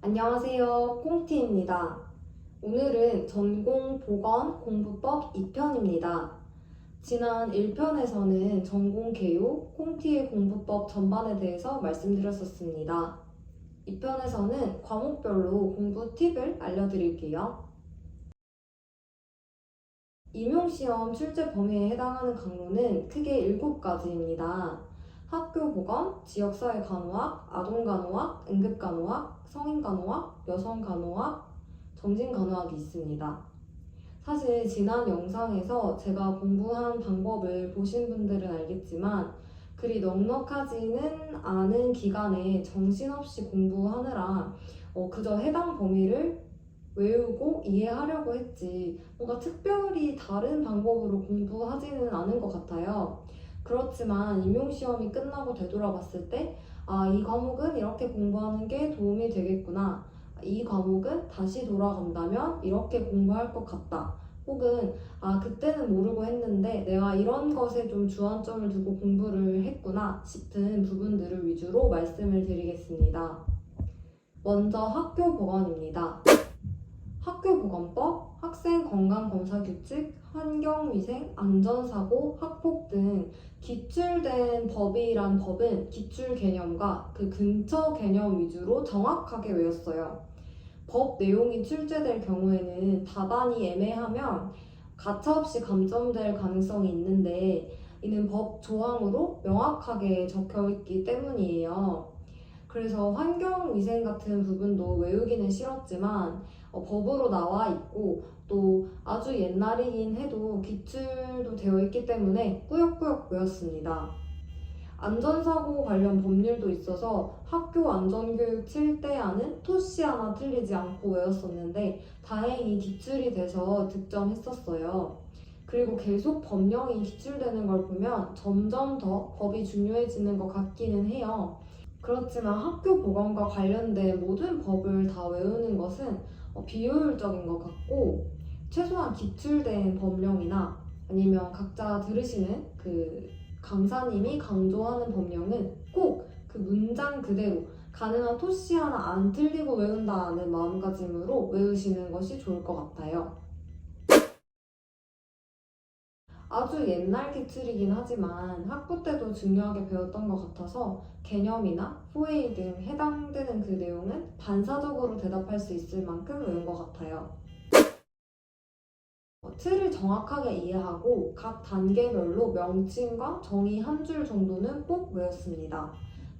안녕하세요. 꽁티입니다. 오늘은 전공보건 공부법 2편입니다. 지난 1편에서는 전공 개요, 꽁티의 공부법 전반에 대해서 말씀드렸었습니다. 2편에서는 과목별로 공부 팁을 알려드릴게요. 임용시험 출제 범위에 해당하는 강로는 크게 7가지입니다. 학교보건, 지역사회간호학, 아동간호학, 응급간호학, 성인간호학, 여성간호학, 정신간호학이 있습니다. 사실 지난 영상에서 제가 공부한 방법을 보신 분들은 알겠지만 그리 넉넉하지는 않은 기간에 정신없이 공부하느라 그저 해당 범위를 외우고 이해하려고 했지 뭔가 특별히 다른 방법으로 공부하지는 않은 것 같아요. 그렇지만 임용시험이 끝나고 되돌아봤을 때 이 과목은 이렇게 공부하는 게 도움이 되겠구나. 이 과목은 다시 돌아간다면 이렇게 공부할 것 같다. 혹은 그때는 모르고 했는데 내가 이런 것에 좀 주안점을 두고 공부를 했구나 싶은 부분들을 위주로 말씀을 드리겠습니다. 먼저 학교보건입니다. 학교보건법, 학생건강검사규칙, 환경위생, 안전사고, 학폭 등 기출된 법이란 법은 기출 개념과 그 근처 개념 위주로 정확하게 외웠어요. 법 내용이 출제될 경우에는 답안이 애매하면 가차없이 감점될 가능성이 있는데 이는 법 조항으로 명확하게 적혀 있기 때문이에요. 그래서 환경위생 같은 부분도 외우기는 싫었지만 법으로 나와 있고 또 아주 옛날이긴 해도 기출도 되어 있기 때문에 꾸역꾸역 외웠습니다. 안전사고 관련 법률도 있어서 학교 안전교육 칠 때 하는 토시 하나 틀리지 않고 외웠었는데 다행히 기출이 돼서 득점했었어요. 그리고 계속 법령이 기출되는 걸 보면 점점 더 법이 중요해지는 것 같기는 해요. 그렇지만 학교 보건과 관련된 모든 법을 다 외우는 것은 비효율적인 것 같고 최소한 기출된 법령이나 아니면 각자 들으시는 그 강사님이 강조하는 법령은 꼭 그 문장 그대로 가능한 토시 하나 안 틀리고 외운다는 마음가짐으로 외우시는 것이 좋을 것 같아요. 아주 옛날 기출이긴 하지만 학부 때도 중요하게 배웠던 것 같아서 개념이나 포에이 등 해당되는 그 내용은 반사적으로 대답할 수 있을 만큼 외운 것 같아요. 틀을 정확하게 이해하고 각 단계별로 명칭과 정의 한 줄 정도는 꼭 외웠습니다.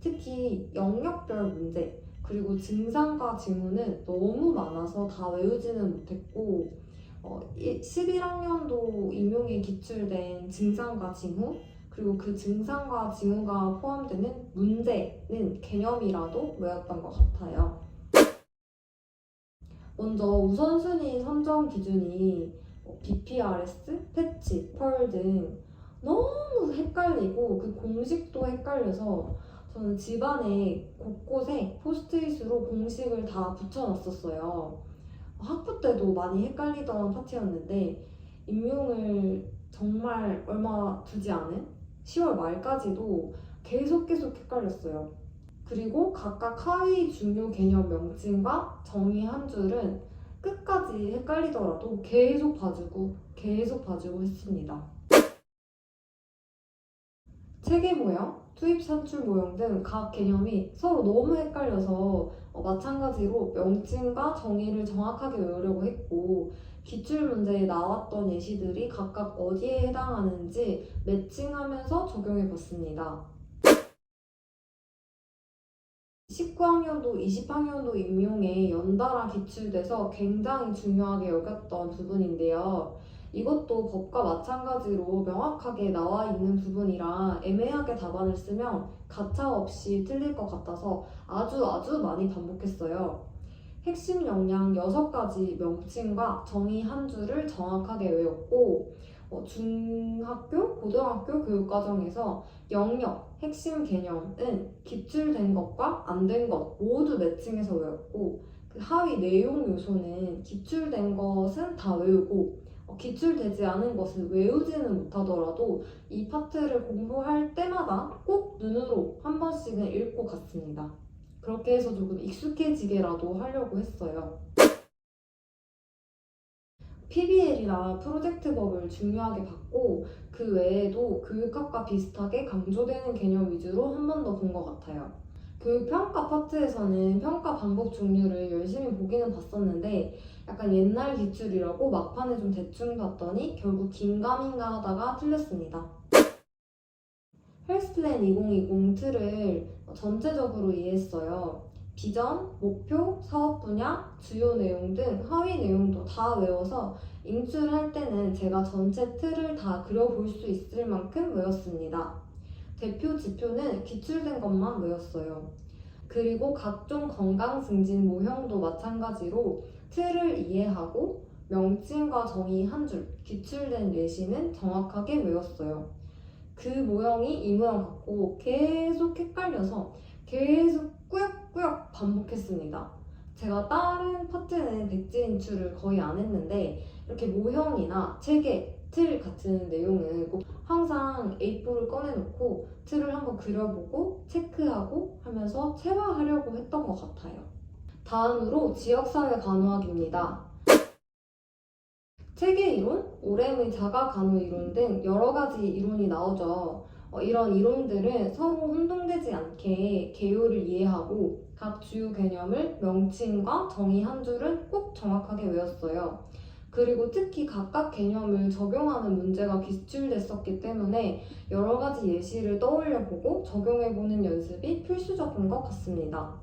특히 영역별 문제, 그리고 증상과 징후는 너무 많아서 다 외우지는 못했고 11학년도 임용에 기출된 증상과 징후, 그리고 그 증상과 징후가 포함되는 문제는 개념이라도 외웠던 것 같아요. 먼저 우선순위 선정 기준이 BPRS, 패치, 펄 등 너무 헷갈리고 그 공식도 헷갈려서 저는 집안에 곳곳에 포스트잇으로 공식을 다 붙여놨었어요. 학부 때도 많이 헷갈리던 파트였는데 임용을 정말 얼마 두지 않은 10월 말까지도 계속 헷갈렸어요. 그리고 각각 하위 중요 개념 명칭과 정의 한 줄은 끝까지 헷갈리더라도 계속 봐주고 했습니다. 체계 모형, 투입 산출 모형 등 각 개념이 서로 너무 헷갈려서 마찬가지로 명칭과 정의를 정확하게 외우려고 했고 기출 문제에 나왔던 예시들이 각각 어디에 해당하는지 매칭하면서 적용해 봤습니다. 19학년도, 20학년도 임용에 연달아 기출돼서 굉장히 중요하게 여겼던 부분인데요. 이것도 법과 마찬가지로 명확하게 나와 있는 부분이라 애매하게 답안을 쓰면 가차없이 틀릴 것 같아서 아주 많이 반복했어요. 핵심 역량 6가지 명칭과 정의 한 줄을 정확하게 외웠고 중학교, 고등학교 교육과정에서 영역, 핵심 개념은 기출된 것과 안 된 것 모두 매칭해서 외웠고 그 하위 내용 요소는 기출된 것은 다 외우고 기출되지 않은 것은 외우지는 못하더라도 이 파트를 공부할 때마다 꼭 눈으로 한 번씩은 읽고 갔습니다. 그렇게 해서 조금 익숙해지게라도 하려고 했어요. PBL이나 프로젝트법을 중요하게 봤고 그 외에도 교육학과 비슷하게 강조되는 개념 위주로 한 번 더 본 것 같아요. 교육평가 파트에서는 평가 방법 종류를 열심히 보기는 봤었는데 약간 옛날 기출이라고 막판에 좀 대충 봤더니 결국 긴가민가 하다가 틀렸습니다. 헬스플랜 2020 틀을 전체적으로 이해했어요. 비전, 목표, 사업 분야, 주요 내용 등 하위 내용도 다 외워서 인출할 때는 제가 전체 틀을 다 그려볼 수 있을 만큼 외웠습니다. 대표 지표는 기출된 것만 외웠어요. 그리고 각종 건강 증진 모형도 마찬가지로 틀을 이해하고 명칭과 정의 한 줄, 기출된 예시는 정확하게 외웠어요. 그 모형이 이 모형 같고 계속 헷갈려서 계속 꾸역꾸역 반복했습니다. 제가 다른 파트는 백지 인출을 거의 안 했는데 이렇게 모형이나 체계, 틀 같은 내용은 꼭 항상 A4를 꺼내놓고 틀을 한번 그려보고 체크하고 하면서 체화하려고 했던 것 같아요. 다음으로 지역사회 간호학입니다. 체계 이론, 오래의 자가 간호 이론 등 여러 가지 이론이 나오죠. 이런 이론들은 서로 혼동되지 않게 개요를 이해하고 각 주요 개념을 명칭과 정의 한 줄은 꼭 정확하게 외웠어요. 그리고 특히 각각 개념을 적용하는 문제가 기출됐었기 때문에 여러 가지 예시를 떠올려보고 적용해보는 연습이 필수적인 것 같습니다.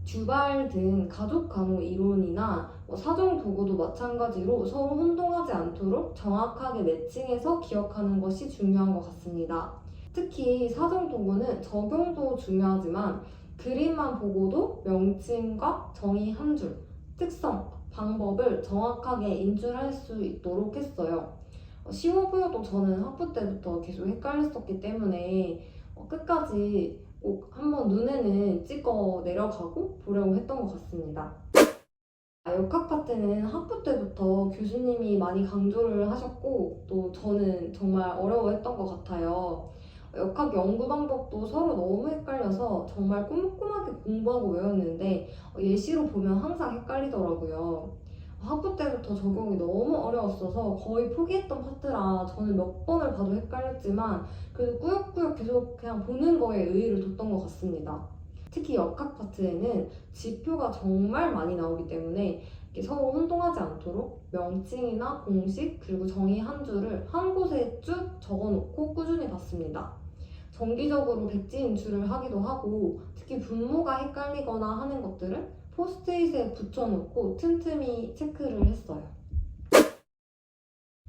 주발 등 가족 간호 이론이나 사정 도구도 마찬가지로 서로 혼동하지 않도록 정확하게 매칭해서 기억하는 것이 중요한 것 같습니다. 특히 사정 도구는 적용도 중요하지만 그림만 보고도 명칭과 정의 한 줄, 특성, 방법을 정확하게 인출할 수 있도록 했어요. 쉬워 보여도 저는 학부 때부터 계속 헷갈렸었기 때문에 끝까지 꼭 한번 눈에는 찍어 내려가고 보려고 했던 것 같습니다. 역학 파트는 학부 때부터 교수님이 많이 강조를 하셨고 또 저는 정말 어려워했던 것 같아요. 역학 연구 방법도 서로 너무 헷갈려서 정말 꼼꼼하게 공부하고 외웠는데 예시로 보면 항상 헷갈리더라고요. 학부 때부터 적용이 너무 어려웠어서 거의 포기했던 파트라 저는 몇 번을 봐도 헷갈렸지만 그래도 꾸역꾸역 계속 그냥 보는 거에 의의를 뒀던 것 같습니다. 특히 역학 파트에는 지표가 정말 많이 나오기 때문에 서로 혼동하지 않도록 명칭이나 공식 그리고 정의 한 줄을 한 곳에 쭉 적어놓고 꾸준히 봤습니다. 정기적으로 백지 인출을 하기도 하고 특히 분모가 헷갈리거나 하는 것들은 포스트잇에 붙여놓고 틈틈이 체크를 했어요.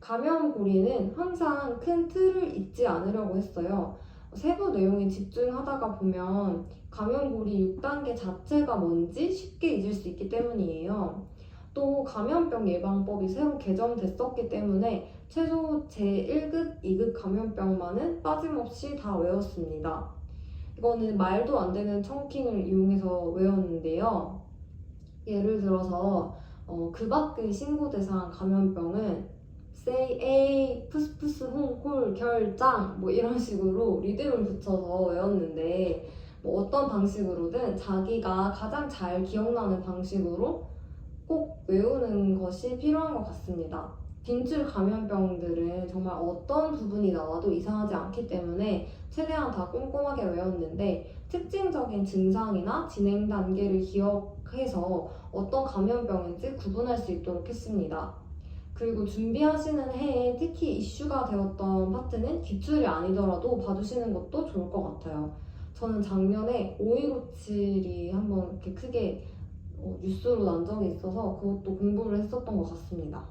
감염고리는 항상 큰 틀을 잊지 않으려고 했어요. 세부 내용에 집중하다가 보면 감염고리 6단계 자체가 뭔지 쉽게 잊을 수 있기 때문이에요. 또 감염병 예방법이 새로 개정됐었기 때문에 최소 제1급, 2급 감염병만은 빠짐없이 다 외웠습니다. 이거는 말도 안 되는 청킹을 이용해서 외웠는데요. 예를 들어서 그 밖의 신고 대상 감염병은 say A, 푸스푸스 홍콜 결장 이런 식으로 리듬을 붙여서 외웠는데 어떤 방식으로든 자기가 가장 잘 기억나는 방식으로 꼭 외우는 것이 필요한 것 같습니다. 빈줄 감염병들은 정말 어떤 부분이 나와도 이상하지 않기 때문에 최대한 다 꼼꼼하게 외웠는데 특징적인 증상이나 진행 단계를 기억해서 어떤 감염병인지 구분할 수 있도록 했습니다. 그리고 준비하시는 해에 특히 이슈가 되었던 파트는 기출이 아니더라도 봐주시는 것도 좋을 것 같아요. 저는 작년에 5157이 한번 이렇게 크게 뉴스로 난 적이 있어서 그것도 공부를 했었던 것 같습니다.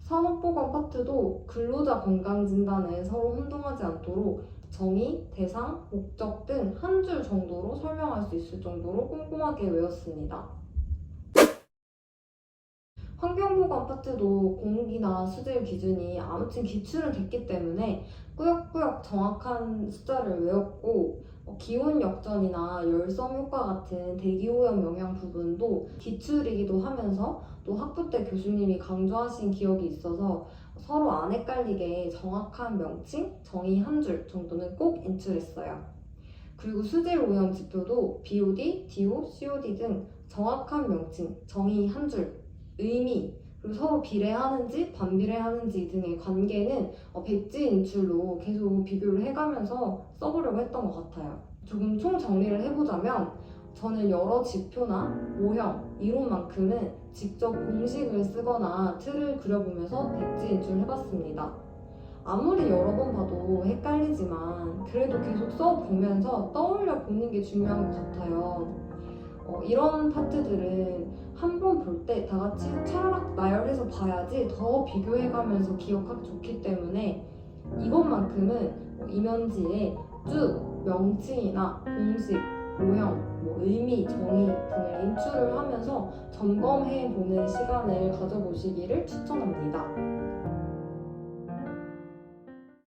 산업보건 파트도 근로자 건강진단을 서로 혼동하지 않도록 정의, 대상, 목적 등 한 줄 정도로 설명할 수 있을 정도로 꼼꼼하게 외웠습니다. 환경보건 파트도 공기나 수질 기준이 아무튼 기출은 됐기 때문에 꾸역꾸역 정확한 숫자를 외웠고 기온 역전이나 열섬 효과 같은 대기오염 영향 부분도 기출이기도 하면서 또 학부 때 교수님이 강조하신 기억이 있어서 서로 안 헷갈리게 정확한 명칭, 정의 한 줄 정도는 꼭 인출했어요. 그리고 수질 오염 지표도 BOD, DO, COD 등 정확한 명칭, 정의 한 줄, 의미, 그리고 서로 비례하는지 반비례하는지 등의 관계는 백지 인출로 계속 비교를 해가면서 써보려고 했던 것 같아요. 조금 총 정리를 해보자면 저는 여러 지표나 모형, 이론만큼은 직접 공식을 쓰거나 틀을 그려보면서 백지 인출을 해봤습니다. 아무리 여러 번 봐도 헷갈리지만 그래도 계속 써보면서 떠올려 보는 게 중요한 것 같아요. 이런 파트들은 한 번 볼 때 다 같이 차라락 나열해서 봐야지 더 비교해가면서 기억하기 좋기 때문에 이것만큼은 이면지에 쭉 명칭이나 공식, 모형, 의미, 정의 등을 인출을 하면서 점검해보는 시간을 가져보시기를 추천합니다.